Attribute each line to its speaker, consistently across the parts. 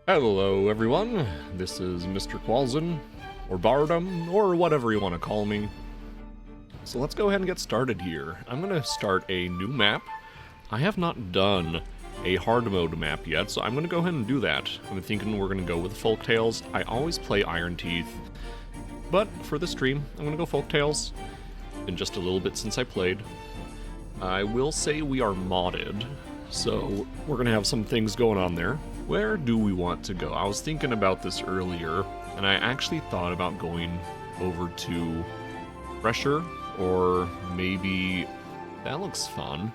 Speaker 1: Hello everyone, this is Mr. Qualzen, or Bardum, or whatever you want to call me. So let's go ahead and get started here. I'm going to start a new map. I have not done a hard mode map yet, so I'm going to go ahead and do that. I'm thinking we're going to go with Folktales. I always play Iron Teeth, but for the stream, I'm going to go Folktales. Been just a little bit since I played. I will say we are modded, so we're going to have some things going on there. Where do we want to go? I was thinking about this earlier, and I actually thought about going over to Fresher, or maybe... that looks fun.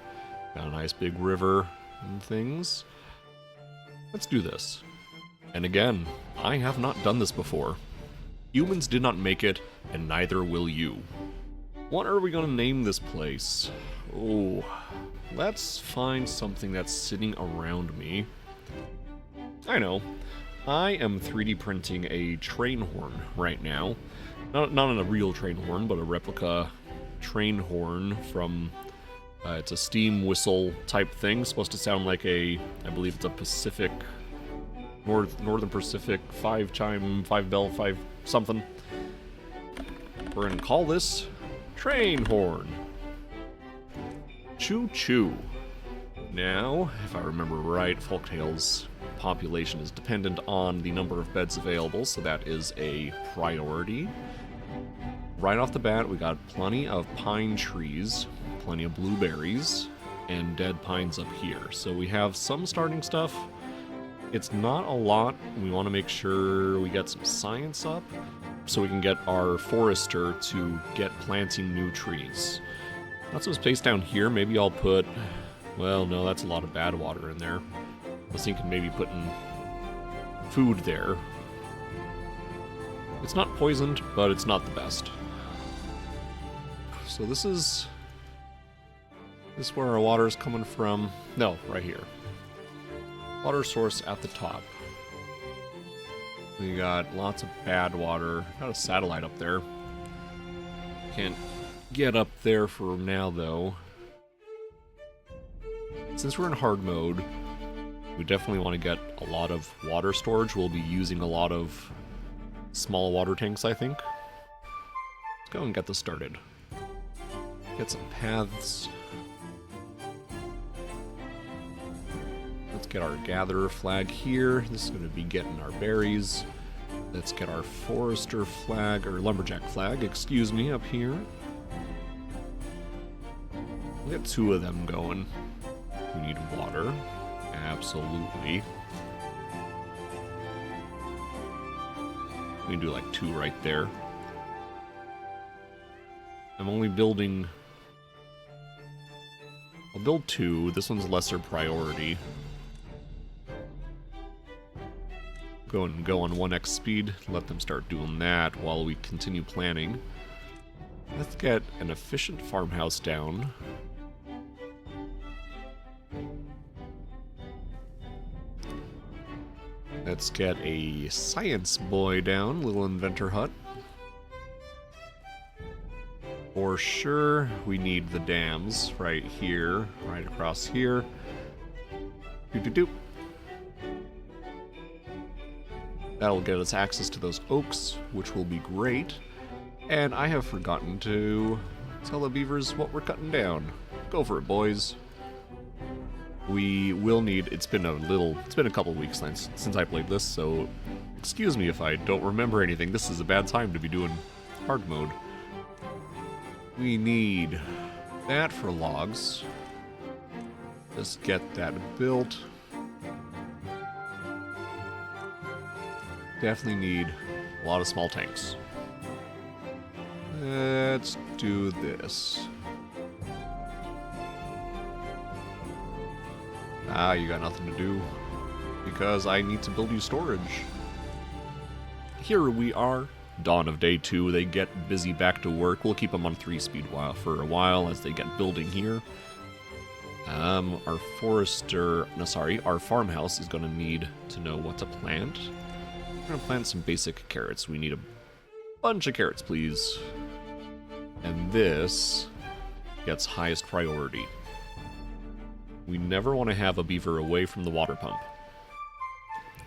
Speaker 1: Got a nice big river and things. Let's do this. And again, I have not done this before. Humans did not make it, and neither will you. What are we going to name this place? Oh, let's find something that's sitting around me. I know. I am 3D printing a train horn right now. Not a real train horn, but a replica train horn from... it's a steam whistle type thing. Supposed to sound like I believe it's a Pacific... Northern Pacific 5-chime, 5-bell, 5 something. We're gonna call this train horn. Choo choo. Now, if I remember right, Folktales population is dependent on the number of beds available, so that is a priority. Right off the bat, we got plenty of pine trees, plenty of blueberries, and dead pines up here. So we have some starting stuff. It's not a lot. We want to make sure we get some science up, so we can get our forester to get planting new trees. Got some space down here. Maybe I'll put... well, no, that's a lot of bad water in there. I was thinking maybe putting food there. It's not poisoned, but it's not the best. So this is where our water is coming from. No, right here. Water source at the top. We got lots of bad water. Got a satellite up there. Can't get up there for now, though. Since we're in hard mode, we definitely want to get a lot of water storage. We'll be using a lot of small water tanks, I think. Let's go and get this started. Get some paths. Let's get our gatherer flag here. This is going to be getting our berries. Let's get our forester flag, or lumberjack flag, excuse me, up here. We'll get 2 of them going. We need water. Absolutely. We can do like 2 right there. I'm only building... I'll build 2. This one's lesser priority. Go on 1x speed. Let them start doing that while we continue planning. Let's get an efficient farmhouse down. Let's get a science boy down, little inventor hut. For sure, we need the dams right here, right across here. Doop. That'll get us access to those oaks, which will be great. And I have forgotten to tell the beavers what we're cutting down. Go for it, boys. We will need... it's been a couple weeks since I played this, so excuse me if I don't remember anything. This is a bad time to be doing hard mode. We need that for logs. Just get that built. Definitely need a lot of small tanks. Let's do this. Ah, you got nothing to do, because I need to build you storage. Here we are, dawn of day 2. They get busy back to work. We'll keep them on 3-speed for a while as they get building here. Our farmhouse is going to need to know what to plant. We're going to plant some basic carrots. We need a bunch of carrots, please. And this gets highest priority. We never want to have a beaver away from the water pump.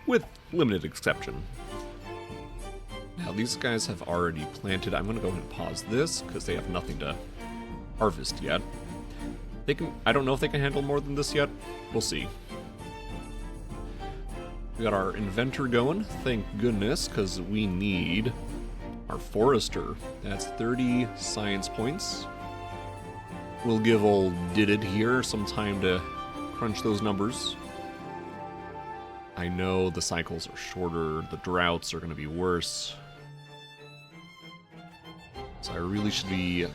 Speaker 1: with limited exception. Now these guys have already planted. I'm going to go ahead and pause this because they have nothing to harvest yet. They can. I don't know if they can handle more than this yet. We'll see. We got our inventor going, thank goodness, because we need our forester. That's 30 science points. We'll give old Didid here some time to crunch those numbers. I know the cycles are shorter, the droughts are going to be worse. So I really should be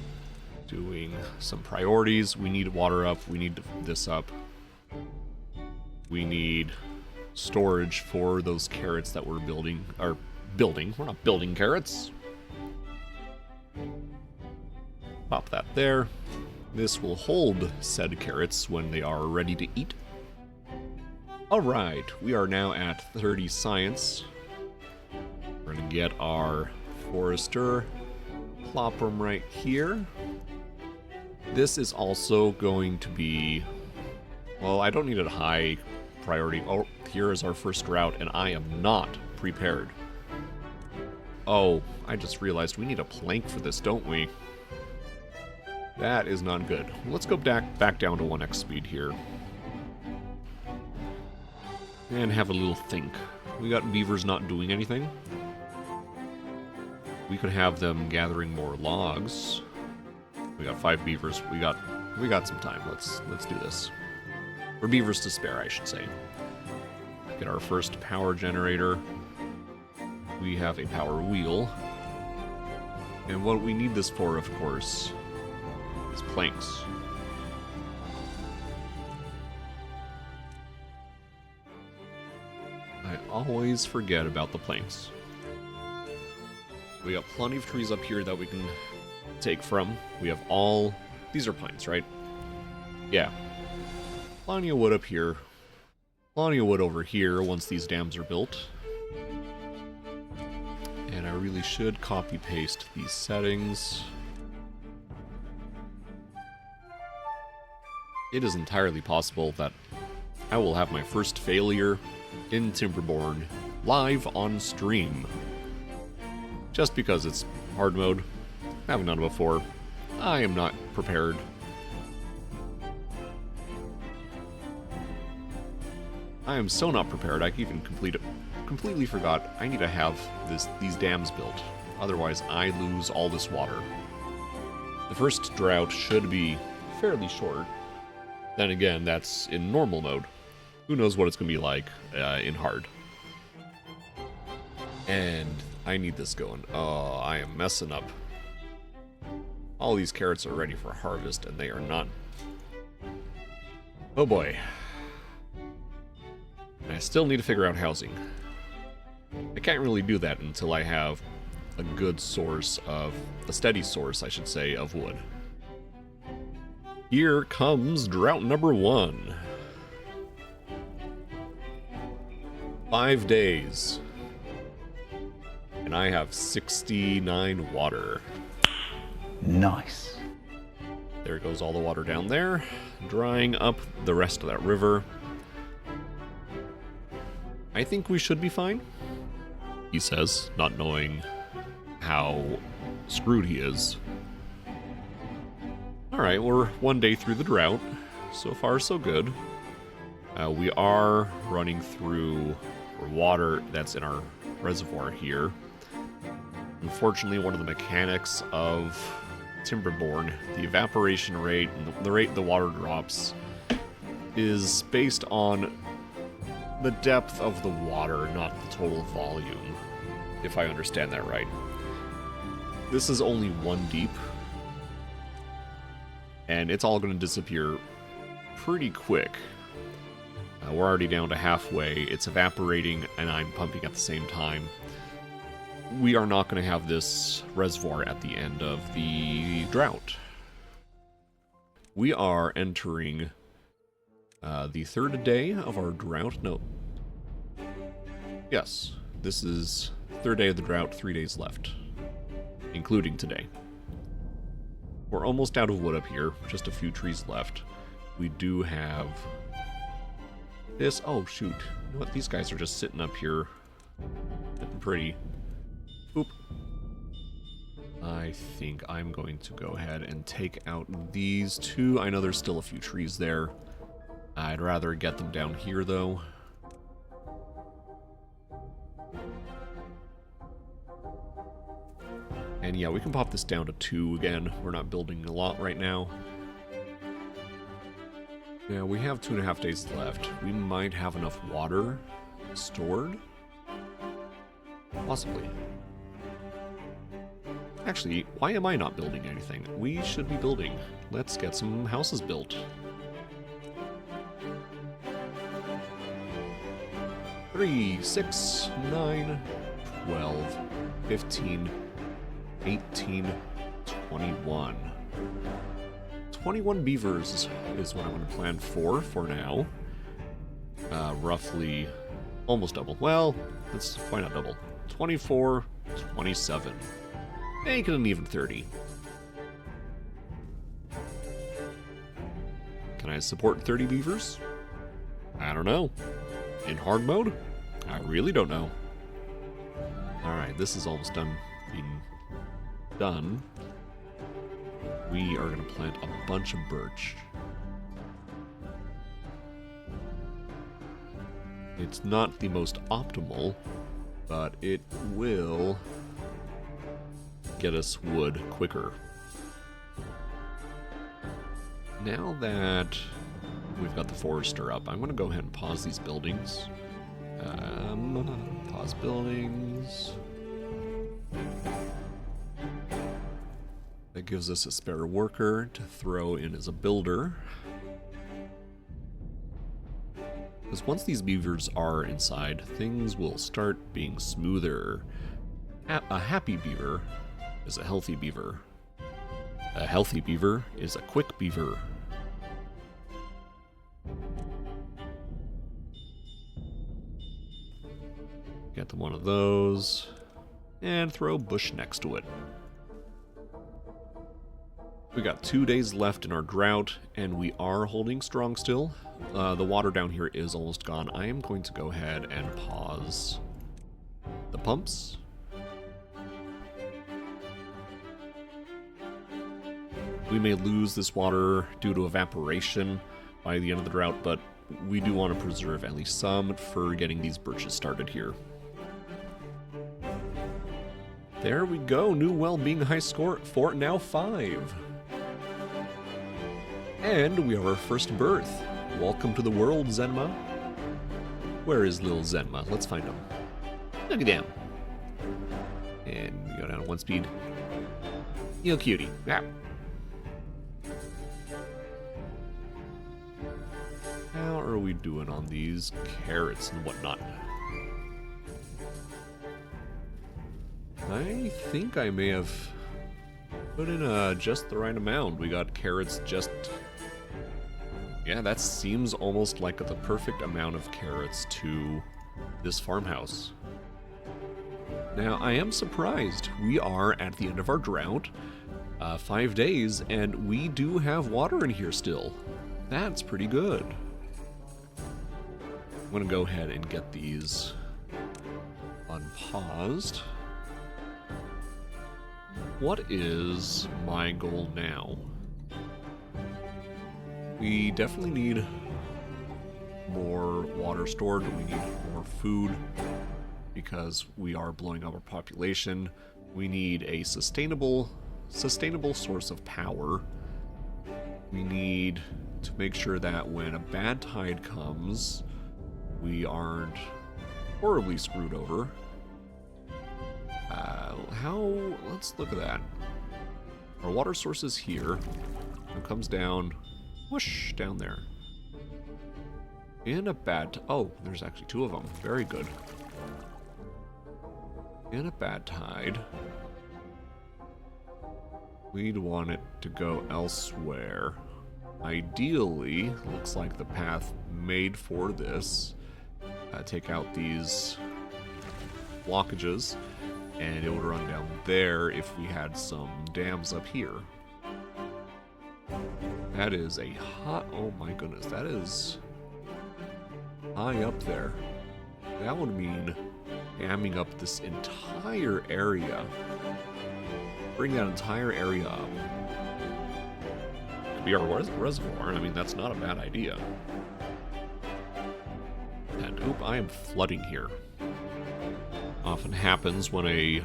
Speaker 1: doing some priorities. We need water up, we need this up. We need storage for those carrots that we're building. We're not building carrots. Pop that there. This will hold said carrots when they are ready to eat. Alright, we are now at 30 science. We're gonna get our forester, plop them right here. This is also going to be, well, I don't need a high priority. Oh, here is our first drought, and I am not prepared. Oh, I just realized we need a plank for this, don't we? That is not good. Let's go back down to 1x speed here. And have a little think. We got beavers not doing anything. We could have them gathering more logs. We got 5 beavers. We got some time. Let's do this. Or beavers to spare, I should say. Get our first power generator. We have a power wheel. And what we need this for, of course, is planks. I always forget about the planks. We got plenty of trees up here that we can take from. We have all... These are pines, right? Yeah. Plenty of wood up here. Plenty of wood over here once these dams are built. And I really should copy-paste these settings. It is entirely possible that I will have my first failure in Timberborn live on stream. Just because it's hard mode. I haven't done it before. I am not prepared. I am so not prepared, I even completely forgot I need to have these dams built. Otherwise, I lose all this water. The first drought should be fairly short. Then again, that's in normal mode. Who knows what it's going to be like in hard. And I need this going. Oh, I am messing up. All these carrots are ready for harvest, and they are not. Oh boy. I still need to figure out housing. I can't really do that until I have a good source of, a steady source, I should say, of wood. Here comes drought number 1. 5 days. And I have 69 water.
Speaker 2: Nice.
Speaker 1: There goes all the water down there, drying up the rest of that river. I think we should be fine, he says, not knowing how screwed he is. Alright, we're 1 day through the drought. So far, so good. We are running through water that's in our reservoir here. Unfortunately, one of the mechanics of Timberborn, the evaporation rate and the rate the water drops, is based on the depth of the water, not the total volume, if I understand that right. This is only 1 deep, and it's all going to disappear pretty quick. We're already down to halfway, it's evaporating, and I'm pumping at the same time. We are not going to have this reservoir at the end of the drought. We are entering the 3rd day of our drought. No. Yes, this is 3rd day of the drought, 3 days left, including today. We're almost out of wood up here, just a few trees left. We do have This, oh shoot. You know what, these guys are just sitting up here. Looking pretty. Oop. I think I'm going to go ahead and take out these two. I know there's still a few trees there. I'd rather get them down here though. And yeah, we can pop this down to 2 again. We're not building a lot right now. Yeah, we have 2.5 days left. We might have enough water stored. Possibly. Actually, why am I not building anything? We should be building. Let's get some houses built. 3, 6, 9, 12, 15, 18, 21. 21 beavers is what I'm going to plan for now. Roughly almost double. Well, let's why not double? 24, 27. Make it an even 30. Can I support 30 beavers? I don't know. In hard mode? I really don't know. Alright, this is almost done being done. We are going to plant a bunch of birch. It's not the most optimal, but it will get us wood quicker. Now that we've got the forester up, I'm going to go ahead and pause these buildings. Pause buildings. That gives us a spare worker to throw in as a builder. Because once these beavers are inside, things will start being smoother. A happy beaver is a healthy beaver. A healthy beaver is a quick beaver. Get them one of those, and throw a bush next to it. We got 2 days left in our drought, and we are holding strong still. The water down here is almost gone. I am going to go ahead and pause the pumps. We may lose this water due to evaporation by the end of the drought, but we do want to preserve at least some for getting these birches started here. There we go, new well-being high score at 4, now 5. And we have our first birth. Welcome to the world, Zenma. Where is little Zenma? Let's find him. Look at him. And we go down to 1 speed. You cutie. Yeah. How are we doing on these carrots and whatnot? I think I may have put in just the right amount. We got carrots just... Yeah, that seems almost like the perfect amount of carrots to this farmhouse. Now, I am surprised. We are at the end of our drought, 5 days, and we do have water in here still. That's pretty good. I'm going to go ahead and get these unpaused. What is my goal now? We definitely need more water stored. We need more food because we are blowing up our population. We need a sustainable source of power. We need to make sure that when a bad tide comes, we aren't horribly screwed over. Let's look at that. Our water source is here. It comes down, whoosh, down there. In a bad, oh, there's actually 2 of them. Very good. In a bad tide, we'd want it to go elsewhere. Ideally, looks like the path made for this. Take out these blockages, and it would run down there if we had some dams up here. That is a hot, oh my goodness, that is high up there. That would mean damming up this entire area. Bring that entire area up. Could be our reservoir. I mean, that's not a bad idea. And oop, I am flooding here. Often happens when a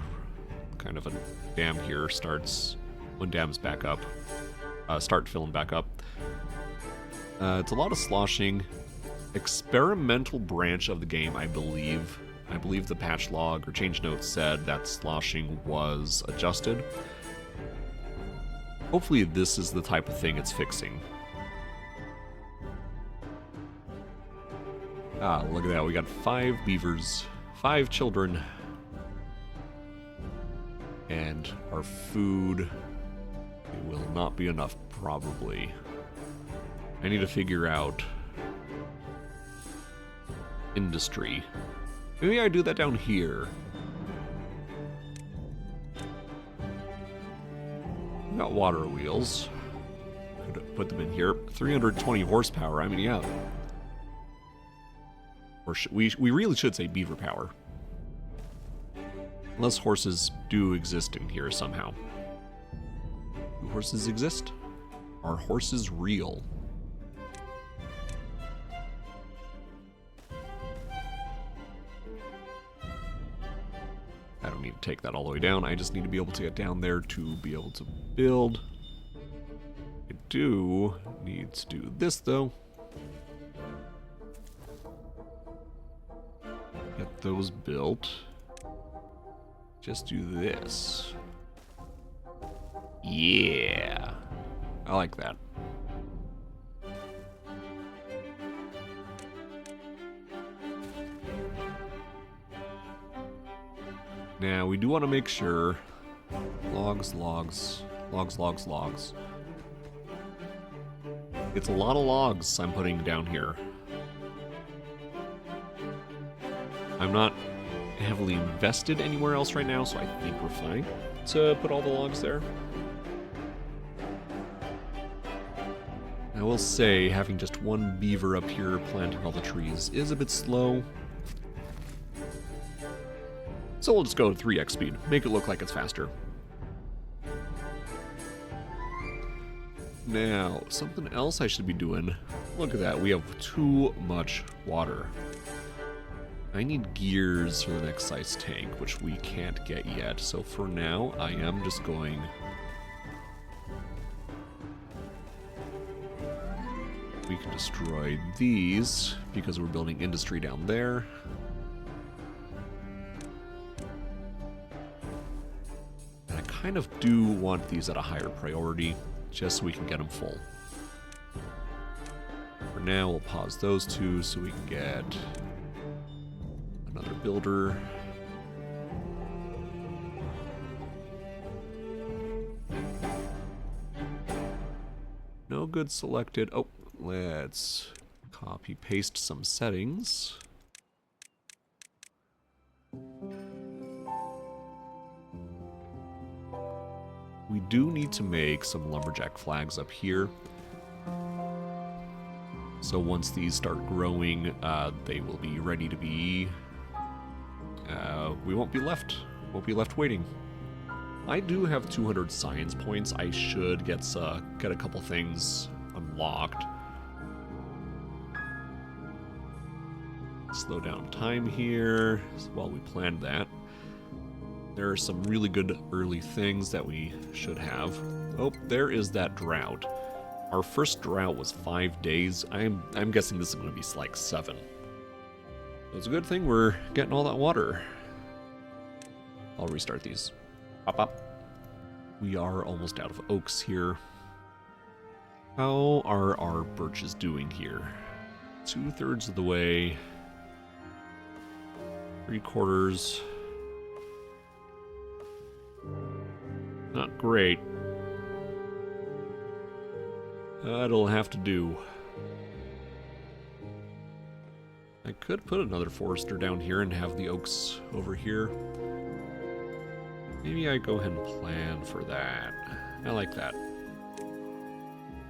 Speaker 1: kind of a dam here starts, when dams back up, start filling back up. It's a lot of sloshing. Experimental branch of the game, I believe the patch log or change notes said that sloshing was adjusted. Hopefully this is the type of thing it's fixing. Ah, look at that. We got 5 beavers, 5 children. And our food, it will not be enough, probably. I need to figure out industry. Maybe I do that down here. We got water wheels. Could put them in here. 320 horsepower. I mean, yeah. Or we really should say beaver power. Unless horses do exist in here somehow. Do horses exist? Are horses real? I don't need to take that all the way down. I just need to be able to get down there to be able to build. I do need to do this, though. Get those built. Just do this. Yeah. I like that. Now, we do want to make sure... Logs. It's a lot of logs I'm putting down here. I'm not heavily invested anywhere else right now, so I think we're fine to put all the logs there. I will say, having just one beaver up here planting all the trees is a bit slow. So we'll just go 3x speed, make it look like it's faster. Now, something else I should be doing. Look at that, we have too much water. I need gears for the next size tank, which we can't get yet. So for now, I am just going... We can destroy these, because we're building industry down there. And I kind of do want these at a higher priority, just so we can get them full. For now, we'll pause those two so we can get... another builder. No good selected. Oh, let's copy paste some settings. We do need to make some lumberjack flags up here. So once these start growing, they will be ready to be... we won't be left waiting. I do have 200 science points. I should get a couple things unlocked. Slow down time here while we plan that. There are some really good early things that we should have. Oh, there is that drought. Our first drought was 5 days. I'm guessing this is going to be like 7. It's a good thing we're getting all that water. I'll restart these. Pop. We are almost out of oaks here. How are our birches doing here? 2/3 of the way. 3/4. Not great. That'll have to do. I could put another forester down here and have the oaks over here. Maybe I go ahead and plan for that. I like that.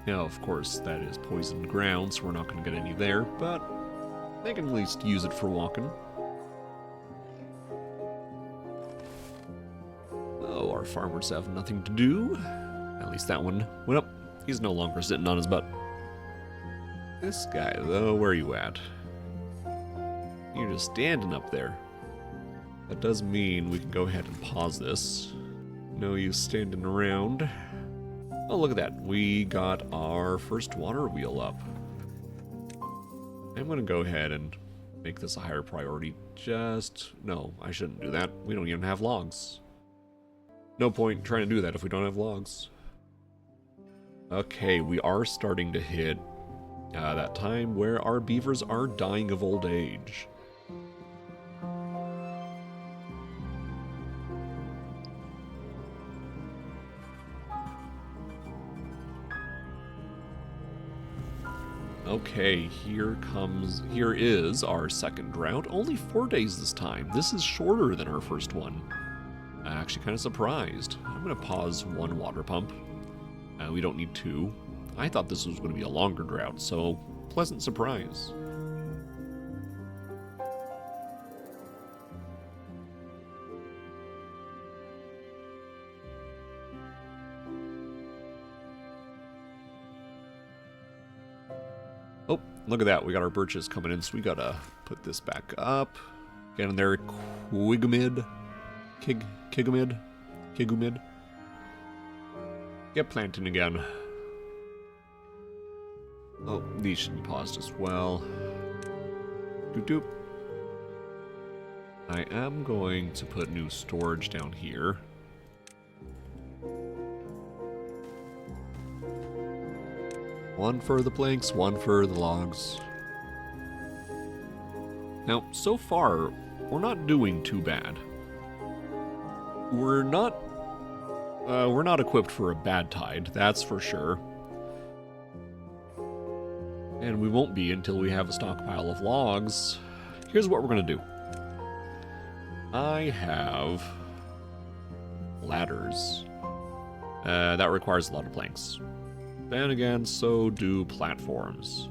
Speaker 1: Now, of course, that is poisoned ground, so we're not going to get any there, but They can at least use it for walking. Oh, our farmers have nothing to do. At least that one went up. He's no longer sitting on his butt. This guy, though, where are you at? You're just standing up there. That does mean we can go ahead and pause this. No use standing around. Oh, look at that. We got our first water wheel up. I'm going to go ahead and make this a higher priority. No, I shouldn't do that. We don't even have logs. No point trying to do that if we don't have logs. Okay, we are starting to hit that time where our beavers are dying of old age. Okay, here is our second drought. Only 4 days this time. This is shorter than our first one. I'm actually kind of surprised. I'm going to pause one water pump. We don't need two. I thought this was going to be a longer drought, so pleasant surprise. Oh, look at that. We got our birches coming in, so we got to put this back up. Get in there, Quigumid. Kigumid. Get planting again. Oh, these should be paused as well. Doop doop. I am going to put new storage down here. One for the planks, one for the logs. Now, so far, we're not doing too bad. We're not equipped for a bad tide, that's for sure. And we won't be until we have a stockpile of logs. Here's what we're going to do. I have ladders. That requires a lot of planks. Then again, so do platforms.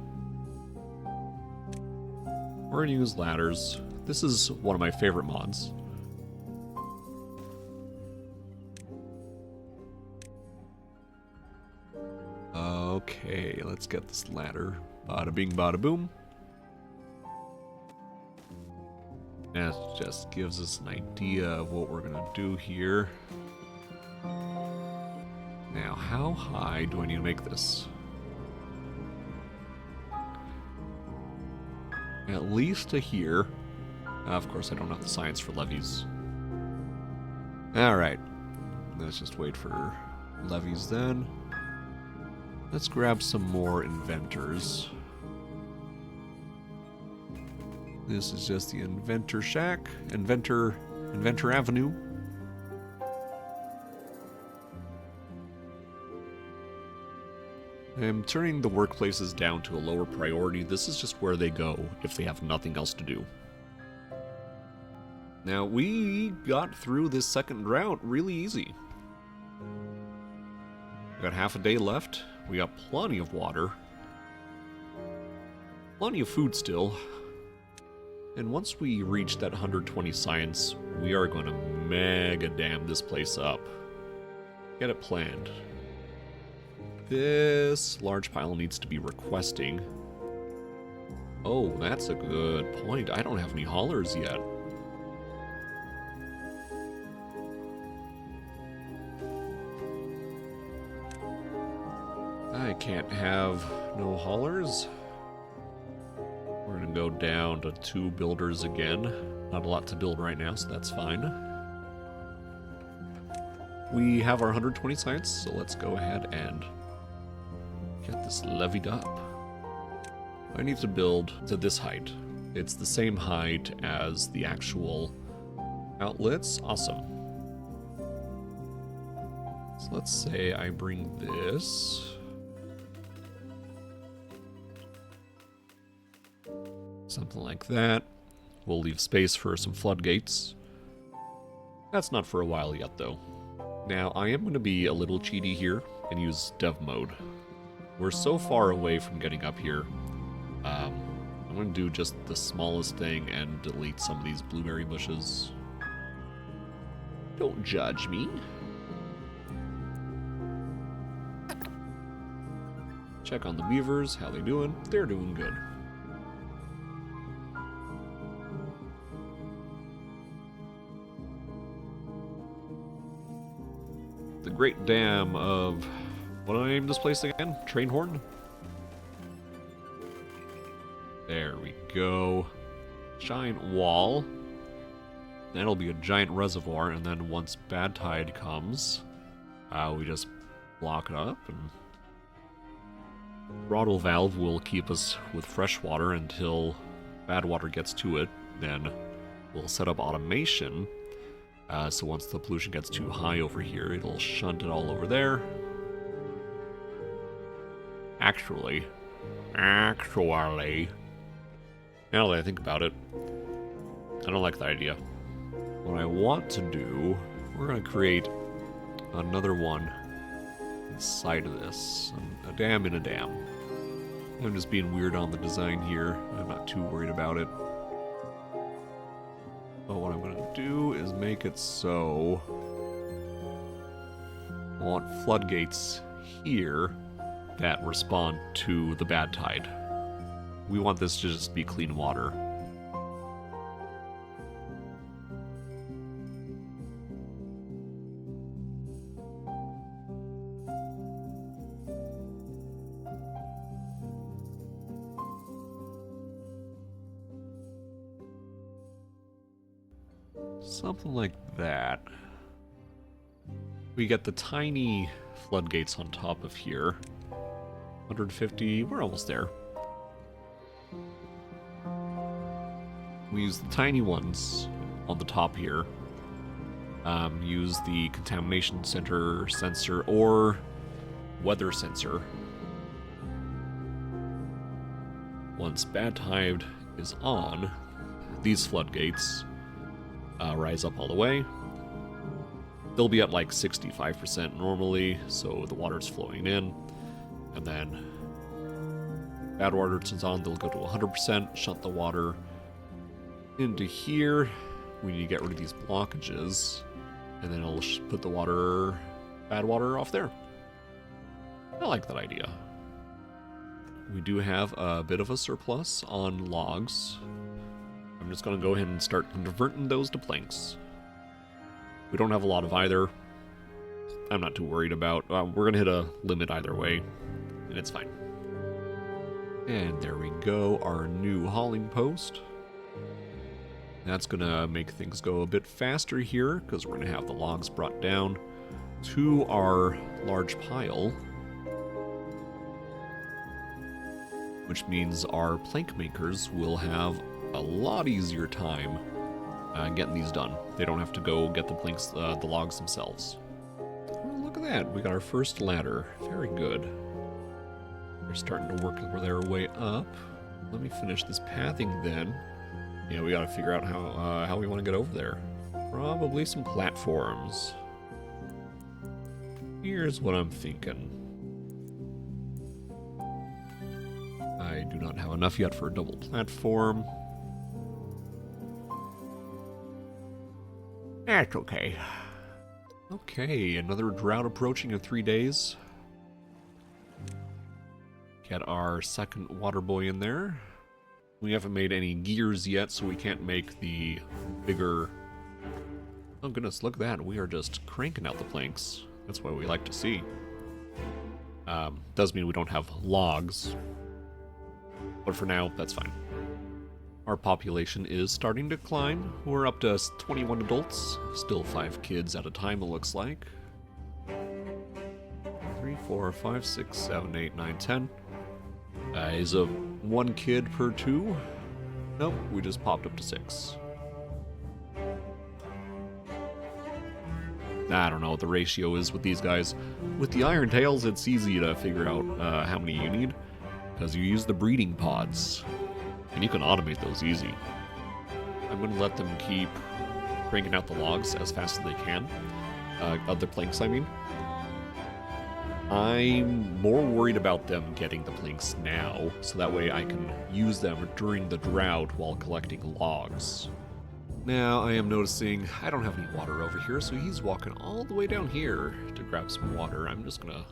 Speaker 1: We're going to use ladders. This is one of my favorite mods. Okay, let's get this ladder. Bada bing, bada boom. That just gives us an idea of what we're gonna do here. Now, how high do I need to make this? At least to here. Of course, I don't have the science for levees. Alright. Let's just wait for levees then. Let's grab some more inventors. This is just the Inventor Shack. Inventor Avenue. I'm turning the workplaces down to a lower priority. This is just where they go if they have nothing else to do. Now, we got through this second drought really easy. We got half a day left. We got plenty of water. Plenty of food still. And once we reach that 120 science, we are going to mega dam this place up. Get it planned. This large pile needs to be requesting. Oh, that's a good point. I don't have any haulers yet. I can't have no haulers. We're going to go down to 2 builders again. Not a lot to build right now, so that's fine. We have our 120 science, so let's go ahead and get this levied up. I need to build to this height. It's the same height as the actual outlets. Awesome. So let's say I bring this. Something like that. We'll leave space for some floodgates. That's not for a while yet, though. Now, I am going to be a little cheaty here and use dev mode. We're so far away from getting up here. I'm going to do just the smallest thing and delete some of these blueberry bushes. Don't judge me. Check on the beavers. How they doing? They're doing good. The Great Dam of... what do I name this place again? Trainhorn? There we go. Giant wall. That'll be a giant reservoir, and then once bad tide comes, we just block it up, and throttle valve will keep us with fresh water until bad water gets to it. Then we'll set up automation, so once the pollution gets too high over here, it'll shunt it all over there. Actually, now that I think about it, I don't like the idea. What I want to do, we're going to create another one inside of this. A dam in a dam. I'm just being weird on the design here. I'm not too worried about it. But what I'm going to do is make it so I want floodgates here that respond to the bad tide. We want this to just be clean water. Something like that. We get the tiny floodgates on top of here. 150, we're almost there. We use the tiny ones on the top here. Use the contamination center sensor or weather sensor. Once bad tide is on, these floodgates rise up all the way. They'll be at like 65% normally, so the water's flowing in. And then bad water turns on, they'll go to 100%, shunt the water into here. We need to get rid of these blockages, and then it'll put the water, bad water off there. I like that idea. We do have a bit of a surplus on logs. I'm just going to go ahead and start converting those to planks. We don't have a lot of either. I'm not too worried about. We're going to hit a limit either way, and it's fine. And there we go, our new hauling post. That's going to make things go a bit faster here, because we're going to have the logs brought down to our large pile. Which means our plank makers will have a lot easier time getting these done. They don't have to go get the planks, the logs themselves. Oh, look at that, we got our first ladder. Very good. They're starting to work their way up. Let me finish this pathing then. Yeah, we got to figure out how we want to get over there. Probably some platforms. Here's what I'm thinking. I do not have enough yet for a double platform. That's okay. Okay, another drought approaching in 3 days. Get our second water boy in there. We haven't made any gears yet, so we can't make the bigger... Oh goodness, look at that. We are just cranking out the planks. That's what we like to see. Does mean we don't have logs. But for now, that's fine. Our population is starting to climb. We're up to 21 adults. Still 5 kids at a time, it looks like. 3, 4, 5, 6, 7, 8, 9, 10. Is a 1 kid per 2? Nope, we just popped up to 6. I don't know what the ratio is with these guys. With the Iron Tails, it's easy to figure out how many you need, because you use the breeding pods, and you can automate those easy. I'm going to let them keep cranking out the logs as fast as they can. Other planks, I mean. I'm more worried about them getting the planks now, so that way I can use them during the drought while collecting logs. Now I am noticing I don't have any water over here, so he's walking all the way down here to grab some water. I'm just gonna...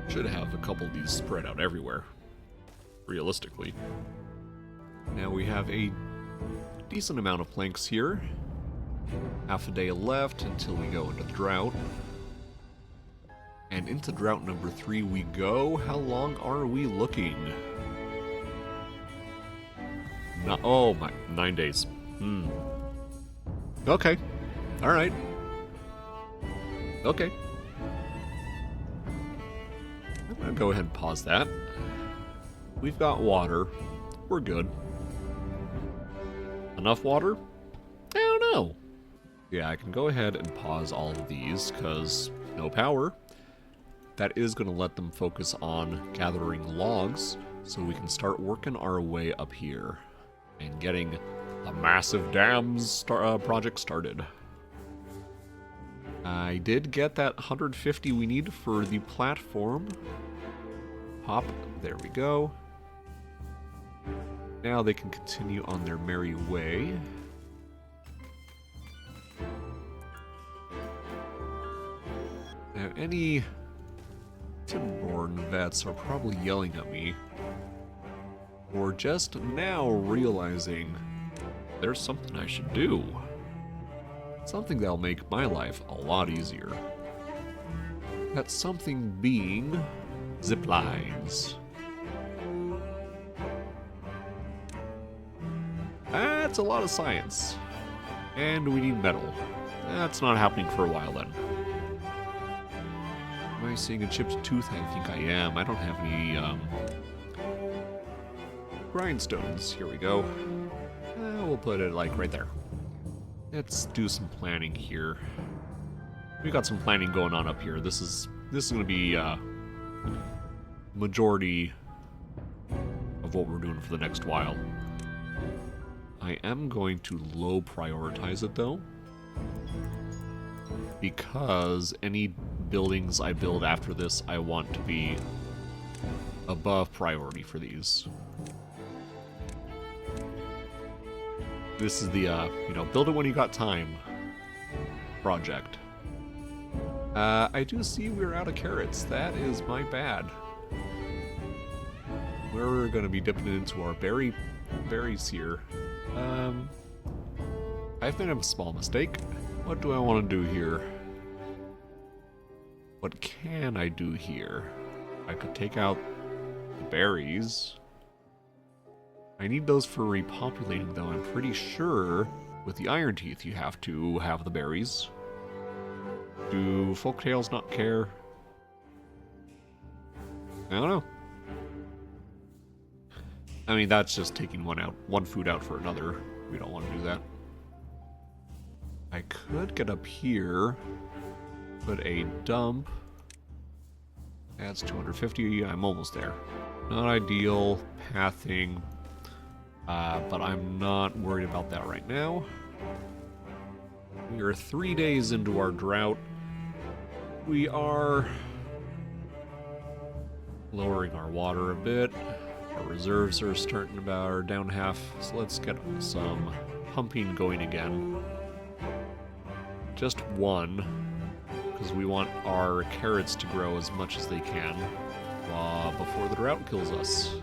Speaker 1: Should have a couple of these spread out everywhere, realistically. Now we have a decent amount of planks here. Half a day left until we go into the drought. And into drought number 3 we go. How long are we looking? Oh my, 9 days. Okay. Alright. Okay. I'm gonna go ahead and pause that. We've got water. We're good. Enough water? I don't know. Yeah, I can go ahead and pause all of these, because no power. That is going to let them focus on gathering logs, so we can start working our way up here and getting the massive dams project started. I did get that 150 we need for the platform. Hop, there we go. Now they can continue on their merry way. Now, any Timberborn vets are probably yelling at me, or just now realizing there's something I should do. Something that'll make my life a lot easier. That something being zip lines. That's a lot of science. And we need metal. That's not happening for a while then. Am I seeing a chipped tooth? I think I am. I don't have any grindstones. Here we go. We'll put it like right there. Let's do some planning here. We got some planning going on up here. This is going to be majority of what we're doing for the next while. I am going to low prioritize it though, because any buildings I build after this, I want to be above priority for these. This is the, build it when you got time project. I do see we're out of carrots. That is my bad. We're going to be dipping into our berries here. I've made a small mistake. What do I want to do here? What can I do here? I could take out the berries. I need those for repopulating, though. I'm pretty sure with the iron teeth you have to have the berries. Do folktales not care? I don't know. I mean, that's just taking one food out for another. We don't want to do that. I could get up here, put a dump. That's 250. I'm almost there. Not ideal pathing, but I'm not worried about that right now. We are 3 days into our drought. We are lowering our water a bit. Our reserves are starting about down half, so let's get some pumping going again. Just one, because we want our carrots to grow as much as they can before the drought kills us.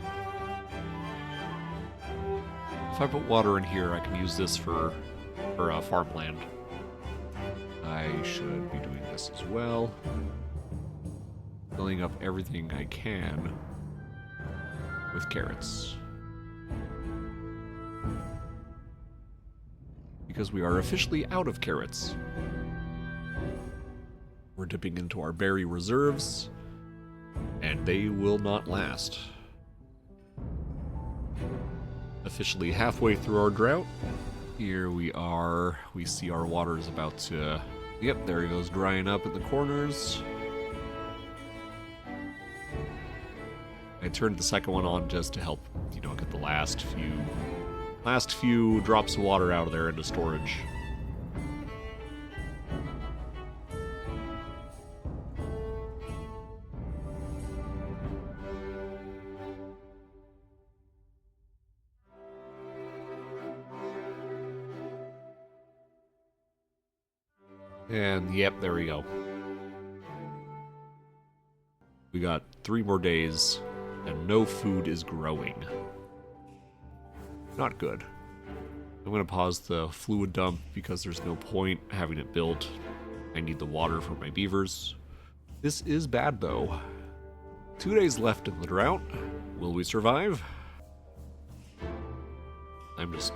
Speaker 1: If I put water in here, I can use this for farmland. I should be doing this as well. Filling up everything I can with carrots. Because we are officially out of carrots. We're dipping into our berry reserves, and they will not last. Officially halfway through our drought. Here we are. We see our water is about to... Yep, there he goes, drying up at the corners. I turned the second one on just to help, get the last few drops of water out of there into storage. And yep, there we go. We got 3 more days, and no food is growing. Not good. I'm gonna pause the fluid dump because there's no point having it built. I need the water for my beavers. This is bad though. 2 days left in the drought. Will we survive?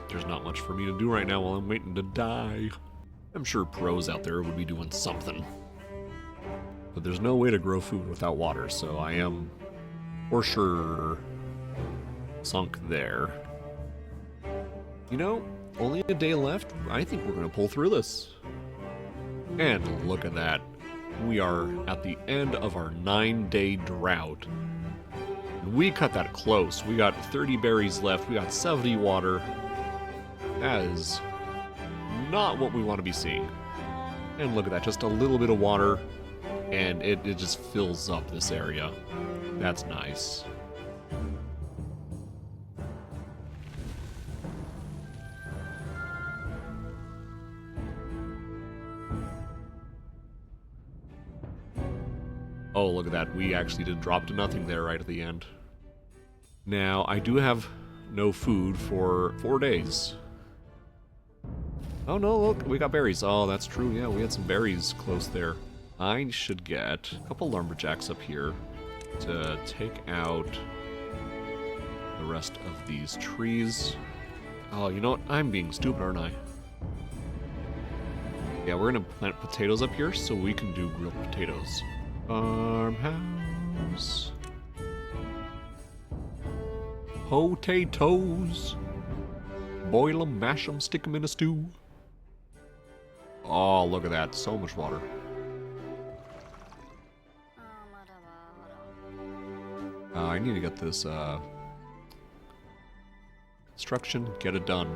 Speaker 1: There's not much for me to do right now while I'm waiting to die. I'm sure pros out there would be doing something. But there's no way to grow food without water, so I am, for sure, sunk there. You know, only a day left. I think we're gonna pull through this. And look at that. We are at the end of our 9-day drought. We cut that close. We got 30 berries left. We got 70 water. That is not what we want to be seeing. And look at that, just a little bit of water, and it just fills up this area. That's nice. Oh, look at that. We actually did drop to nothing there right at the end. Now, I do have no food for 4 days. Oh no, look, we got berries. Oh, that's true. Yeah, we had some berries close there. I should get a couple lumberjacks up here to take out the rest of these trees. Oh, you know what? I'm being stupid, aren't I? Yeah, we're gonna plant potatoes up here so we can do grilled potatoes. Farmhouse. Potatoes. Boil them, mash them, stick them in a stew. Oh, look at that. So much water. I need to get this construction, get it done.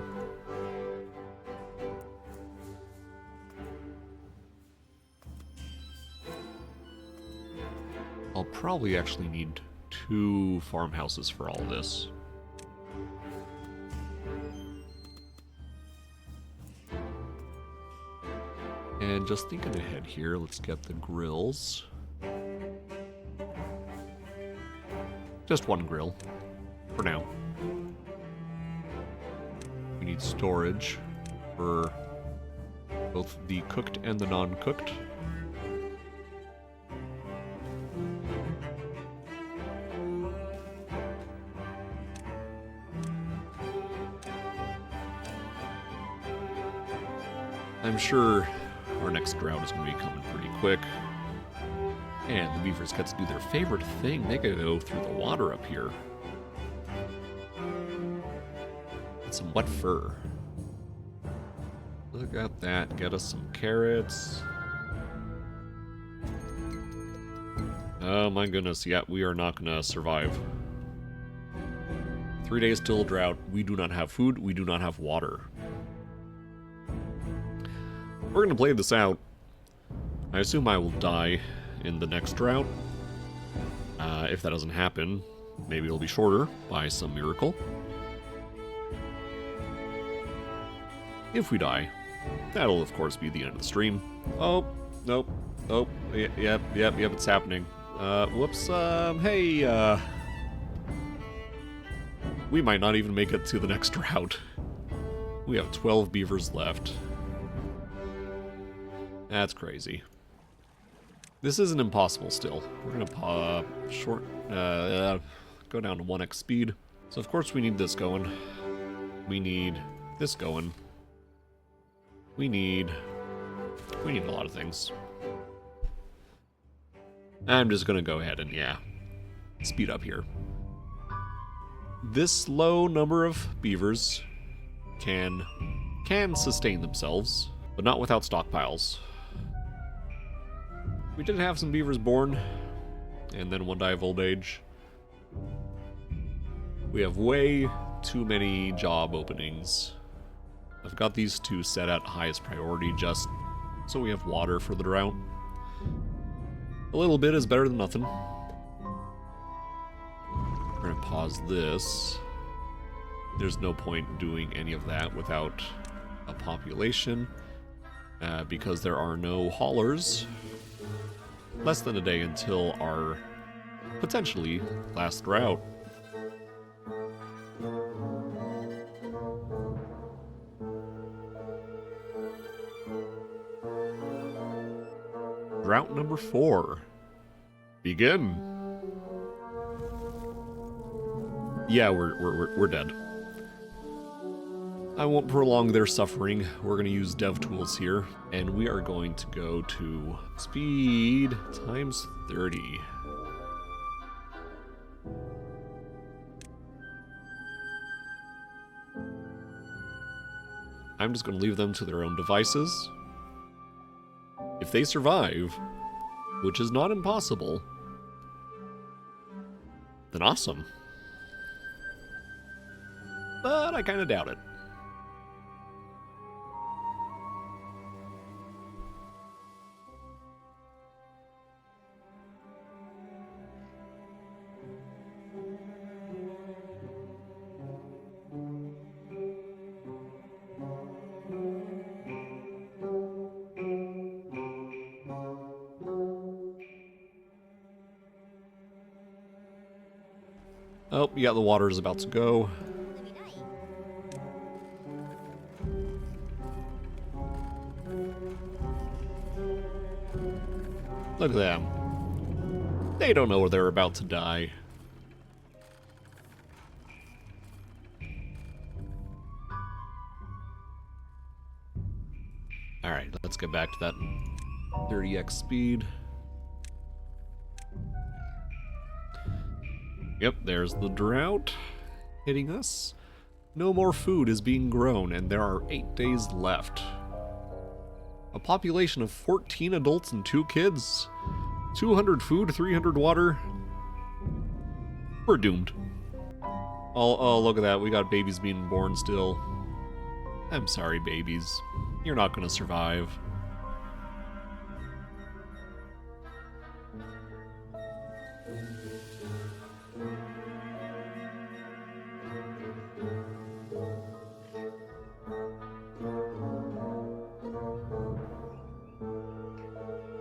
Speaker 1: I'll probably actually need 2 farmhouses for all this. And just thinking ahead here, let's get the grills. Just 1 grill, for now. We need storage for both the cooked and the non-cooked. I'm sure our next drought is going to be coming pretty quick. And the beavers get to do their favorite thing. They get to go through the water up here. Get some wet fur. Look at that. Get us some carrots. Oh my goodness. Yeah, we are not going to survive. 3 days till drought. We do not have food. We do not have water. We're going to play this out. I assume I will die in the next drought. If that doesn't happen, maybe it'll be shorter by some miracle. If we die, that'll of course be the end of the stream. Oh, nope. Oh, yep, it's happening. Whoops, hey, we might not even make it to the next drought. We have 12 beavers left. That's crazy. This isn't impossible still. We're gonna go down to 1x speed. So of course we need this going. We need this going. We need a lot of things. I'm just gonna go ahead and, yeah, speed up here. This low number of beavers can sustain themselves, but not without stockpiles. We did have some beavers born, and then one die of old age. We have way too many job openings. I've got these 2 set at highest priority just so we have water for the drought. A little bit is better than nothing. We're gonna pause this. There's no point doing any of that without a population. because there are no haulers. Less than a day until our potentially last drought. Drought number 4. Begin. Yeah, we're dead. I won't prolong their suffering. We're going to use dev tools here, and we are going to go to speed times 30. I'm just going to leave them to their own devices. If they survive, which is not impossible, then awesome. But I kind of doubt it. Oh, yeah, the water is about to go. Look at them. They don't know they're about to die. Alright, let's get back to that 30x speed. Yep, there's the drought hitting us. No more food is being grown, and there are 8 days left. A population of 14 adults and 2 kids. 200 food, 300 water. We're doomed. Oh, look at that. We got babies being born still. I'm sorry, babies. You're not gonna survive.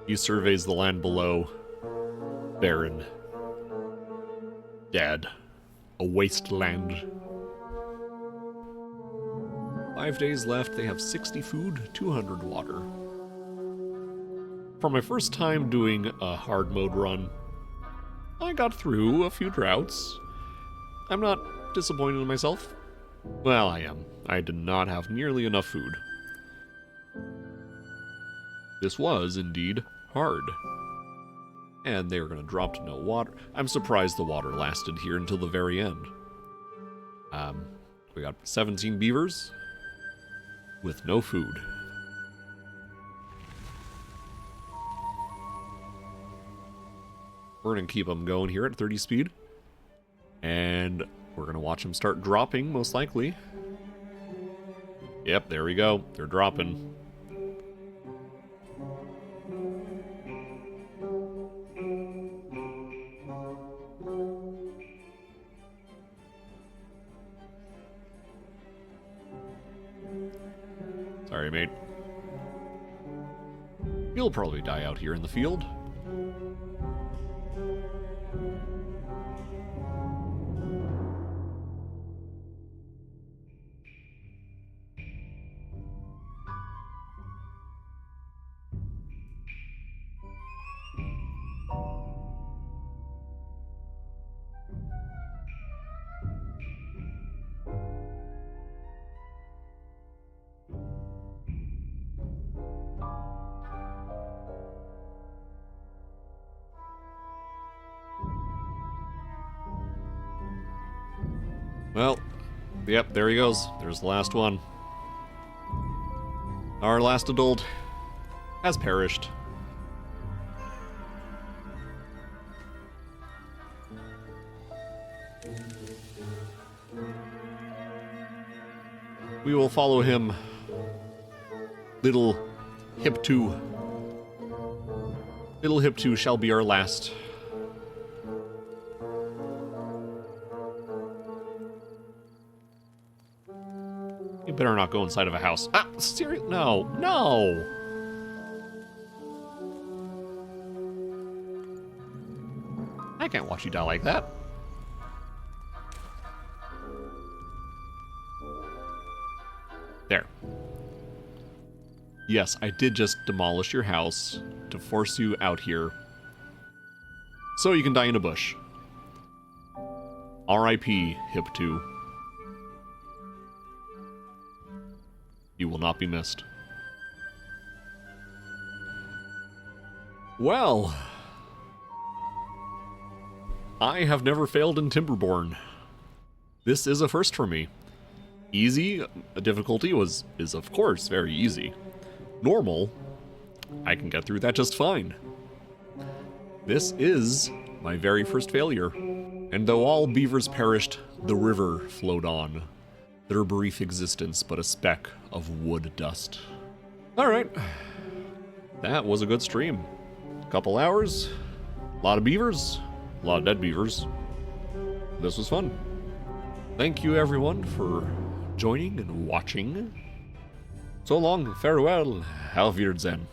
Speaker 1: He surveys the land below. Barren. Dead. A wasteland. 5 days left. They have 60 food, 200 water. For my first time doing a hard mode run, I got through a few droughts. I'm not disappointed in myself. Well, I am. I did not have nearly enough food. This was, indeed, hard. And they were going to drop to no water. I'm surprised the water lasted here until the very end. We got 17 beavers with no food. We're going to keep them going here at 30 speed. And we're going to watch them start dropping, most likely. Yep, there we go. They're dropping. Sorry, mate. You'll probably die out here in the field. Well, yep, there he goes. There's the last one. Our last adult has perished. We will follow him. Little Hip 2. Little Hip 2 shall be our last. You better not go inside of a house. Ah, serious? No, no! Can't watch you die like that. There. Yes, I did just demolish your house to force you out here so you can die in a bush. R.I.P. Hip 2. You will not be missed. Well, I have never failed in Timberborn. This is a first for me. Easy difficulty is of course very easy. Normal, I can get through that just fine. This is my very first failure. And though all beavers perished, the river flowed on. Their brief existence but a speck of wood dust. Alright. That was a good stream. Couple hours, a lot of beavers, a lot of dead beavers. This was fun. Thank you everyone for joining and watching. So long, farewell, auf Wiedersehen.